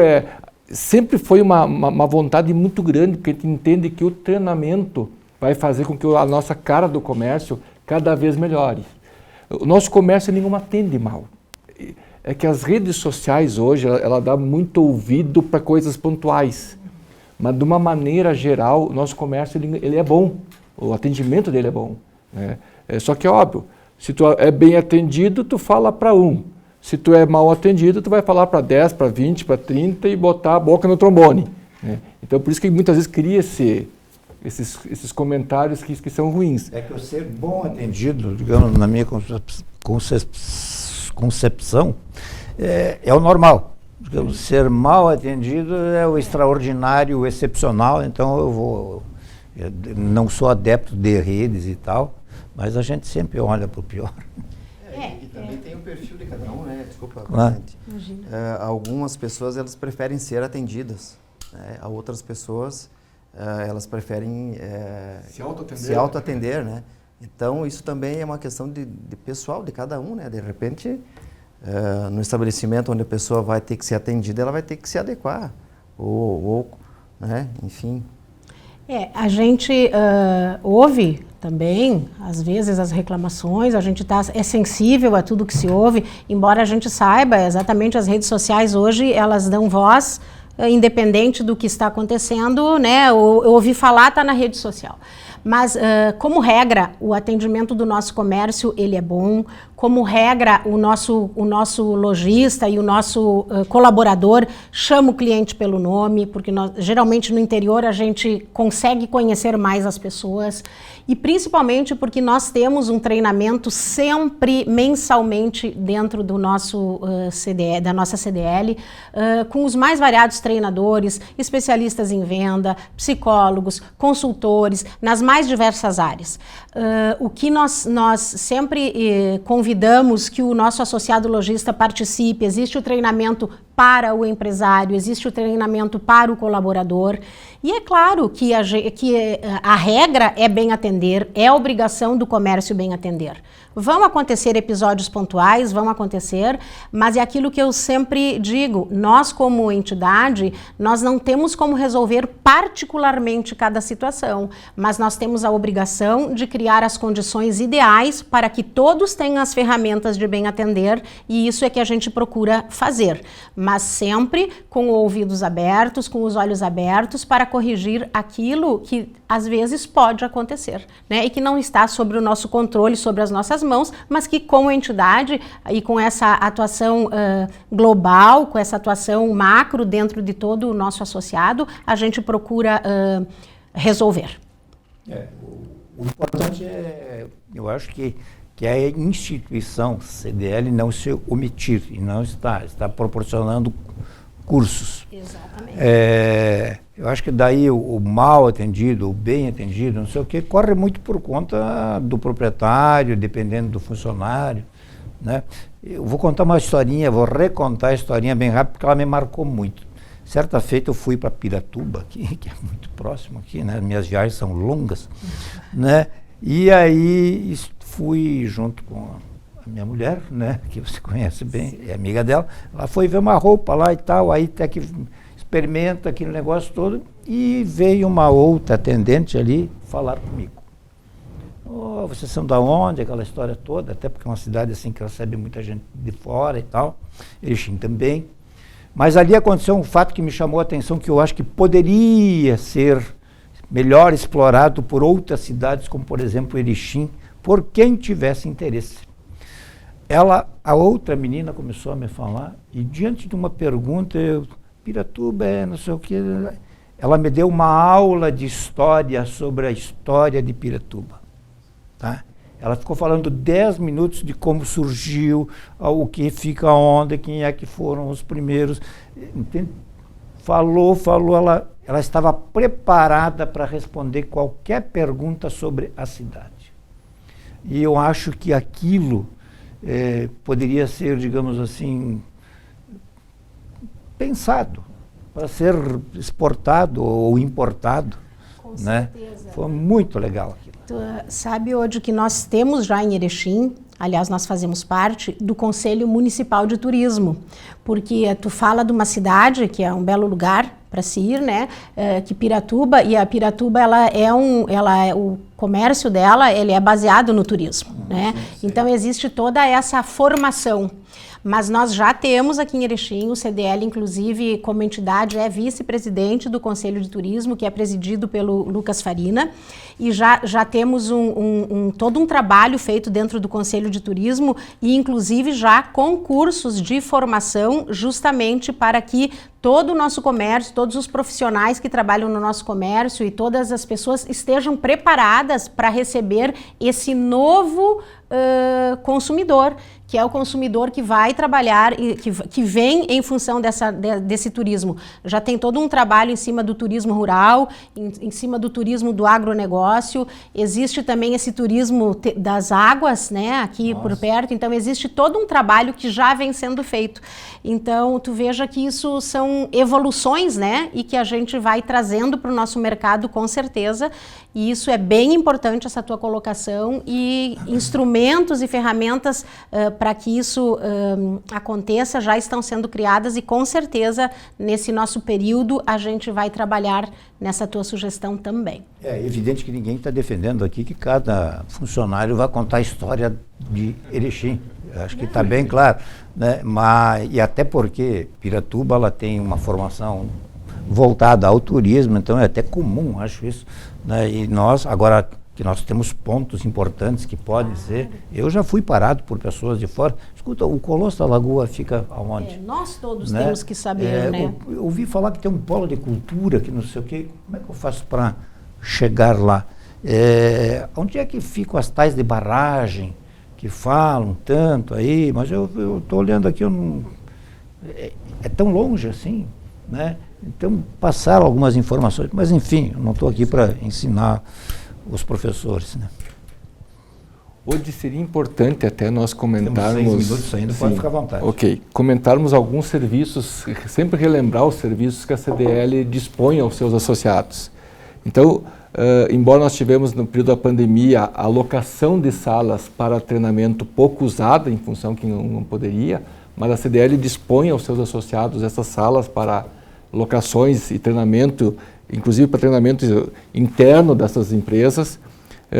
sempre foi uma vontade muito grande, porque a gente entende que o treinamento vai fazer com que a nossa cara do comércio cada vez melhore. O nosso comércio nenhum atende mal. É que as redes sociais hoje, ela dá muito ouvido para coisas pontuais. Mas de uma maneira geral, o nosso comércio ele é bom. O atendimento dele é bom, né? Só que é óbvio, se tu é bem atendido, tu fala para 1. Se tu é mal atendido, tu vai falar para 10, para 20, para 30 e botar a boca no trombone, né? Então por isso que muitas vezes cria-se esses comentários que são ruins. É que o ser bom atendido, digamos, na minha concepção, é o normal. Digamos, ser mal atendido é o extraordinário, o excepcional. Então eu não sou adepto de redes e tal, mas a gente sempre olha para o pior. E também tem o perfil de cada um, né? Desculpa, Algumas pessoas elas preferem ser atendidas, né? A outras pessoas elas preferem se autoatender, né? Então, isso também é uma questão de pessoal, de cada um, né? De repente, no estabelecimento onde a pessoa vai ter que ser atendida, ela vai ter que se adequar, né? Enfim. A gente ouve também, às vezes, as reclamações, a gente é sensível a tudo que se ouve, embora a gente saiba, exatamente, as redes sociais hoje, elas dão voz, independente do que está acontecendo, né? Eu ouvi falar, está na rede social. Mas, como regra, o atendimento do nosso comércio, ele é bom. Como regra, o nosso lojista e o nosso colaborador chama o cliente pelo nome, porque geralmente no interior a gente consegue conhecer mais as pessoas. E principalmente porque nós temos um treinamento sempre, mensalmente, dentro do nosso da nossa CDL, com os mais variados treinadores, especialistas em venda, psicólogos, consultores, nas mais mais diversas áreas. O que nós sempre convidamos que o nosso associado lojista participe, existe o treinamento para o empresário, existe o treinamento para o colaborador, e é claro que a regra é bem atender, é obrigação do comércio bem atender. Vão acontecer episódios pontuais, vão acontecer, mas é aquilo que eu sempre digo, nós como entidade, nós não temos como resolver particularmente cada situação, mas nós temos a obrigação de criar as condições ideais para que todos tenham as ferramentas de bem atender, e isso é que a gente procura fazer, mas sempre com ouvidos abertos, com os olhos abertos para corrigir aquilo que às vezes pode acontecer, né? E que não está sobre o nosso controle, sobre as nossas mãos, mas que como entidade e com essa atuação global, com essa atuação macro dentro de todo o nosso associado, a gente procura resolver. O importante eu acho que a instituição CDL não se omitir e não está proporcionando cursos. Exatamente. Eu acho que daí o mal atendido, o bem atendido, não sei o que, corre muito por conta do proprietário, dependendo do funcionário, né? Eu vou contar uma historinha, vou recontar a historinha bem rápido, porque ela me marcou muito. Certa feita eu fui para Piratuba, aqui, que é muito próximo aqui, né? Minhas viagens são longas, né? E aí fui junto com a minha mulher, né? Que você conhece bem, é amiga dela. Ela foi ver uma roupa lá e tal, aí até que experimenta aquele negócio todo, e veio uma outra atendente ali falar comigo. Oh, vocês são da onde? Aquela história toda, até porque é uma cidade assim que recebe muita gente de fora e tal, Erechim também. Mas ali aconteceu um fato que me chamou a atenção, que eu acho que poderia ser melhor explorado por outras cidades, como por exemplo Erechim, por quem tivesse interesse. A outra menina começou a me falar, e diante de uma pergunta, Piratuba não sei o que, ela me deu uma aula de história sobre a história de Piratuba. Tá? Ela ficou falando 10 minutos de como surgiu, o que fica onde, quem é que foram os primeiros. Entende? Falou, ela estava preparada para responder qualquer pergunta sobre a cidade. E eu acho que aquilo poderia ser, digamos assim, pensado para ser exportado ou importado. Com né? certeza. Foi muito legal aquilo. Tu sabe, hoje que nós temos já em Erechim, aliás, nós fazemos parte do Conselho Municipal de Turismo, porque tu fala de uma cidade que é um belo lugar para se ir, né? Que Piratuba, e a Piratuba o comércio dela ele é baseado no turismo, né? Sim. Então existe toda essa formação. Mas nós já temos aqui em Erechim, o CDL, inclusive, como entidade, é vice-presidente do Conselho de Turismo, que é presidido pelo Lucas Farina, e já temos todo um trabalho feito dentro do Conselho de Turismo, e inclusive já concursos de formação, justamente para que todo o nosso comércio, todos os profissionais que trabalham no nosso comércio e todas as pessoas estejam preparadas para receber esse novo consumidor, que é o consumidor que vai trabalhar, que vem em função desse turismo. Já tem todo um trabalho em cima do turismo rural, em cima do turismo do agronegócio, existe também esse turismo das águas, né, aqui por perto, então existe todo um trabalho que já vem sendo feito. Então, tu veja que isso são evoluções, né, e que a gente vai trazendo para o nosso mercado com certeza, e isso é bem importante, essa tua colocação, e instrumentos e ferramentas para que isso aconteça já estão sendo criadas, e com certeza nesse nosso período a gente vai trabalhar nessa tua sugestão também. É evidente que ninguém está defendendo aqui que cada funcionário vai contar a história de Erechim. Acho que está bem claro, né? E até porque Piratuba ela tem uma formação voltada ao turismo, então é até comum, acho isso, né? E nós, agora que nós temos pontos importantes que podem ser, eu já fui parado por pessoas de fora, escuta, o Colosso da Lagoa fica aonde? Nós todos né? temos que saber, né? Eu ouvi falar que tem um polo de cultura, que não sei o quê, como é que eu faço para chegar lá? Onde é que ficam as tais de barragem, que falam tanto aí, mas eu estou olhando aqui, é tão longe assim, né? Então passaram algumas informações, mas enfim, eu não estou aqui para ensinar os professores, né? Hoje seria importante até nós comentarmos... Temos 6 minutos ainda, pode ficar à vontade. Ok. Comentarmos alguns serviços, sempre relembrar os serviços que a CDL dispõe aos seus associados. Então, embora nós tivemos no período da pandemia a alocação de salas para treinamento pouco usada, em função que não poderia, mas a CDL dispõe aos seus associados essas salas para locações e treinamento, inclusive para treinamento interno dessas empresas.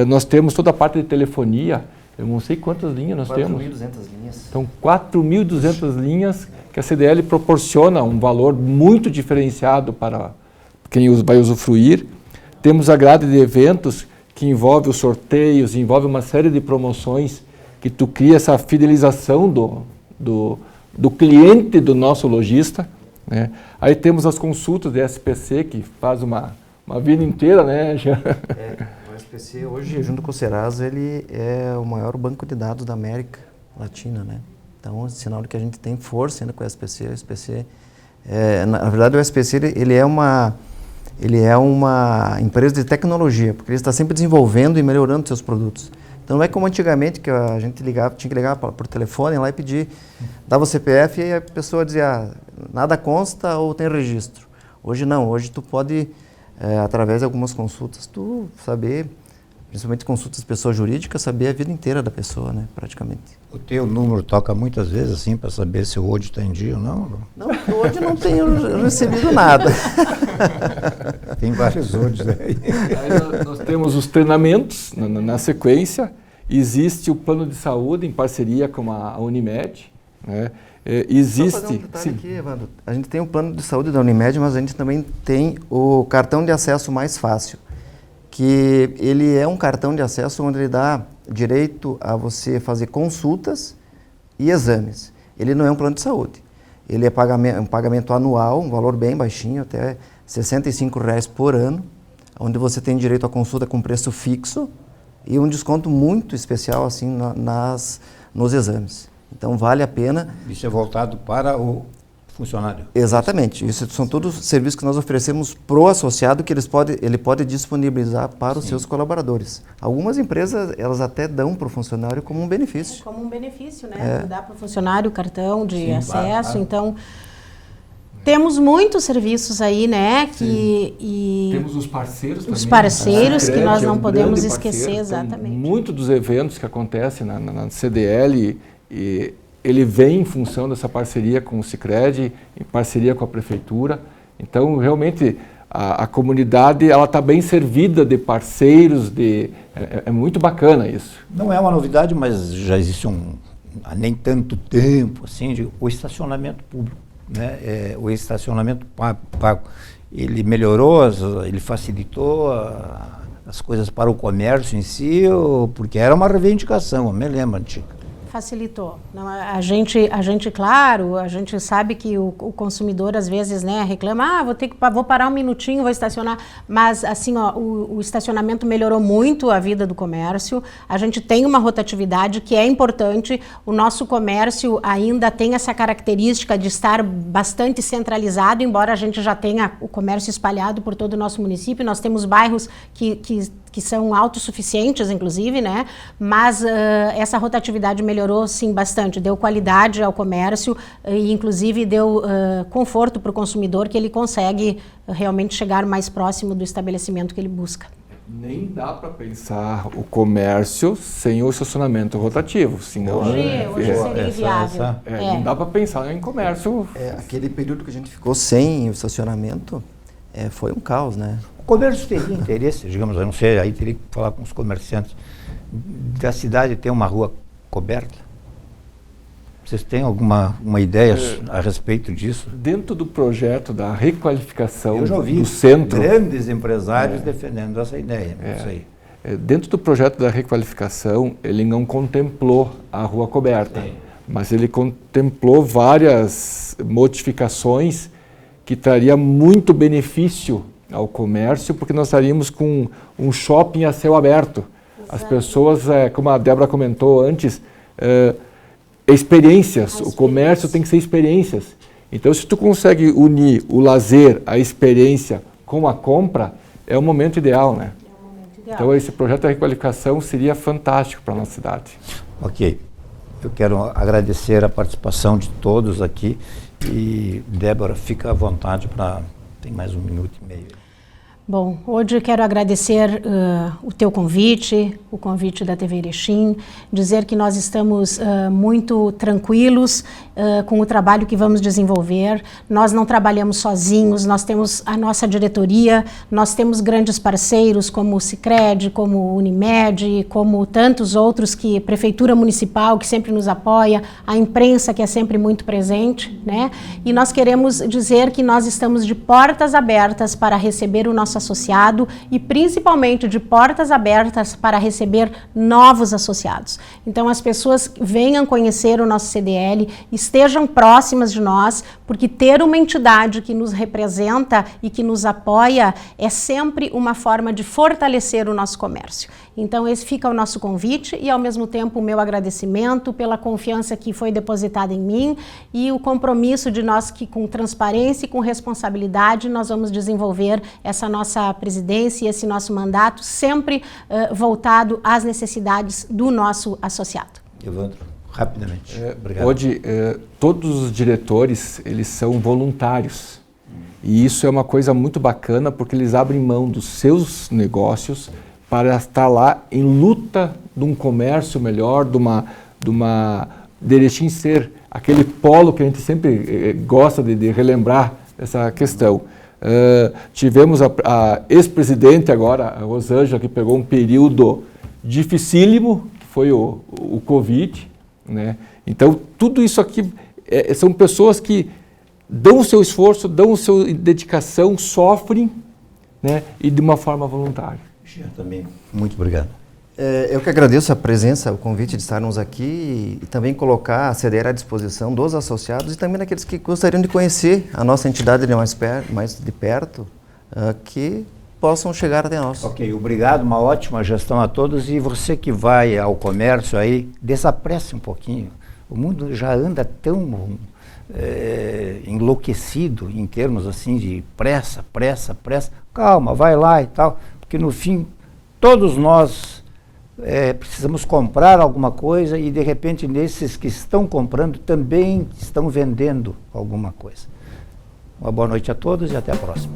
Nós temos toda a parte de telefonia, eu não sei quantas linhas nós temos. 4.200 linhas. Então, 4.200 linhas que a CDL proporciona um valor muito diferenciado para quem vai usufruir. Temos a grade de eventos que envolve os sorteios, envolve uma série de promoções que tu cria essa fidelização do cliente do nosso lojista, né? Aí temos as consultas de SPC, que faz uma vida inteira, né? O SPC hoje, junto com o Serasa, ele é o maior banco de dados da América Latina, né? Então, é sinal de que a gente tem força ainda com o SPC. O SPC, na verdade, o SPC ele é uma empresa de tecnologia, porque ele está sempre desenvolvendo e melhorando seus produtos. Então, não é como antigamente que a gente tinha que ligar por telefone lá e pedir, dava o CPF e a pessoa dizia, nada consta ou tem registro. Hoje não, hoje tu pode, através de algumas consultas, tu saber, principalmente consultas de pessoa jurídica, saber a vida inteira da pessoa, né, praticamente. O teu número toca muitas vezes assim para saber se o hoje está em dia ou não? Não, hoje não tenho recebido nada. Tem vários hoje, né? Aí nós temos os treinamentos na sequência, existe o plano de saúde em parceria com a Unimed, né? Existe... Só fazer um detalhe aqui, Evandro. A gente tem o plano de saúde da Unimed, mas a gente também tem o cartão de acesso mais fácil, que ele é um cartão de acesso onde ele dá direito a você fazer consultas e exames. Ele não é um plano de saúde. Ele é um pagamento anual, um valor bem baixinho, até R$ 65,00 por ano, onde você tem direito a consulta com preço fixo e um desconto muito especial assim nos exames. Então vale a pena. Isso é voltado para o funcionário. Exatamente. Isso são todos serviços que nós oferecemos para o associado que ele pode disponibilizar para os seus colaboradores. Algumas empresas, elas até dão para o funcionário como um benefício. Como um benefício, né? Dá para o funcionário o cartão de acesso, claro. Então... Temos muitos serviços aí, né? Temos os parceiros também. Os parceiros que nós não podemos esquecer, exatamente. Então, muitos dos eventos que acontecem na CDL, ele vem em função dessa parceria com o Sicredi, em parceria com a Prefeitura. Então, realmente, a comunidade está bem servida de parceiros, é muito bacana isso. Não é uma novidade, mas já existe há nem tanto tempo, assim, o estacionamento público. Né? O estacionamento pago, ele melhorou, ele facilitou as coisas para o comércio em si, porque era uma reivindicação, eu me lembro, antiga. Facilitou. Não, a gente, claro, a gente sabe que o consumidor às vezes, né, reclama, vou parar um minutinho, vou estacionar, mas assim, ó, o estacionamento melhorou muito a vida do comércio, a gente tem uma rotatividade que é importante, o nosso comércio ainda tem essa característica de estar bastante centralizado, embora a gente já tenha o comércio espalhado por todo o nosso município, nós temos bairros que são autossuficientes, inclusive, né? Mas essa rotatividade melhorou, sim, bastante. Deu qualidade ao comércio e, inclusive, deu conforto para o consumidor, que ele consegue realmente chegar mais próximo do estabelecimento que ele busca. Nem dá para pensar o comércio sem o estacionamento rotativo. Senão, hoje seria inviável. Não dá para pensar em comércio. Aquele período que a gente ficou sem o estacionamento foi um caos, né? O comércio teria interesse, digamos, eu não sei, aí teria que falar com os comerciantes da cidade ter uma rua coberta. Vocês têm alguma ideia a respeito disso? Dentro do projeto da requalificação eu já ouvi do centro... grandes empresários defendendo essa ideia. Isso aí. Dentro do projeto da requalificação, ele não contemplou a rua coberta, mas ele contemplou várias modificações que traria muito benefício ao comércio, porque nós estaríamos com um shopping a céu aberto. Exato. As pessoas, como a Débora comentou antes, experiências, o comércio tem que ser experiências. Então, se tu consegue unir o lazer, a experiência com a compra, é o momento ideal, né? É o momento Então esse projeto da requalificação seria fantástico para a nossa cidade. Ok. Eu quero agradecer a participação de todos aqui e, Débora, fica à vontade para... Tem mais 1 minuto e meio. Bom, hoje eu quero agradecer o teu convite, o convite da TV Erechim, dizer que nós estamos muito tranquilos com o trabalho que vamos desenvolver. Nós não trabalhamos sozinhos, nós temos a nossa diretoria, nós temos grandes parceiros como o Sicredi, como o Unimed, como tantos outros, que Prefeitura Municipal, que sempre nos apoia, a imprensa, que é sempre muito presente, né? E nós queremos dizer que nós estamos de portas abertas para receber o nosso associado e principalmente de portas abertas para receber novos associados. Então as pessoas venham conhecer o nosso CDL, estejam próximas de nós, porque ter uma entidade que nos representa e que nos apoia é sempre uma forma de fortalecer o nosso comércio. Então esse fica o nosso convite e ao mesmo tempo o meu agradecimento pela confiança que foi depositada em mim e o compromisso de nós que com transparência e com responsabilidade nós vamos desenvolver essa nossa presidência e esse nosso mandato sempre voltado às necessidades do nosso associado. Evandro, rapidamente. Obrigado. Hoje, todos os diretores, eles são voluntários. E isso é uma coisa muito bacana, porque eles abrem mão dos seus negócios para estar lá em luta de um comércio melhor, de Erechim ser aquele polo que a gente sempre gosta de relembrar essa questão. Tivemos a ex-presidente agora, a Rosângela, que pegou um período dificílimo, que foi o Covid, né? Então, tudo isso aqui são pessoas que dão o seu esforço, dão a sua dedicação, sofrem, né? E de uma forma voluntária. Também, muito obrigado. Eu que agradeço a presença, o convite de estarmos aqui e também colocar a CDL à disposição dos associados e também daqueles que gostariam de conhecer a nossa entidade mais de perto, que possam chegar até nós. Ok, obrigado, uma ótima gestão a todos e você que vai ao comércio aí, desapresse um pouquinho. O mundo já anda tão enlouquecido em termos assim de pressa. Calma, vai lá e tal, porque no fim todos nós precisamos comprar alguma coisa e de repente nesses que estão comprando também estão vendendo alguma coisa. Uma boa noite a todos e até a próxima.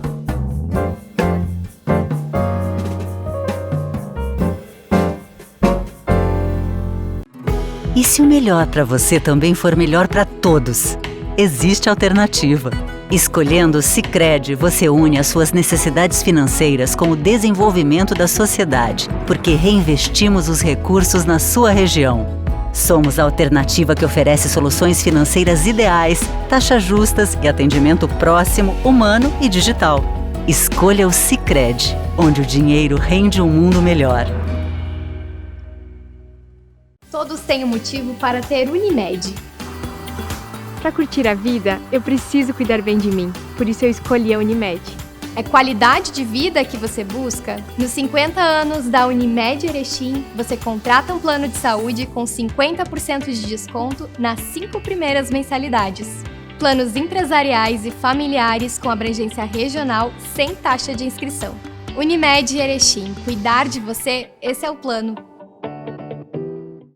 E se o melhor para você também for melhor para todos? Existe alternativa. Escolhendo o Sicredi, você une as suas necessidades financeiras com o desenvolvimento da sociedade, porque reinvestimos os recursos na sua região. Somos a alternativa que oferece soluções financeiras ideais, taxas justas e atendimento próximo, humano e digital. Escolha o Sicredi, onde o dinheiro rende um mundo melhor. Todos têm um motivo para ter Unimed. Para curtir a vida, eu preciso cuidar bem de mim, por isso eu escolhi a Unimed. É qualidade de vida que você busca? Nos 50 anos da Unimed Erechim, você contrata um plano de saúde com 50% de desconto nas 5 primeiras mensalidades. Planos empresariais e familiares com abrangência regional sem taxa de inscrição. Unimed Erechim, cuidar de você, esse é o plano.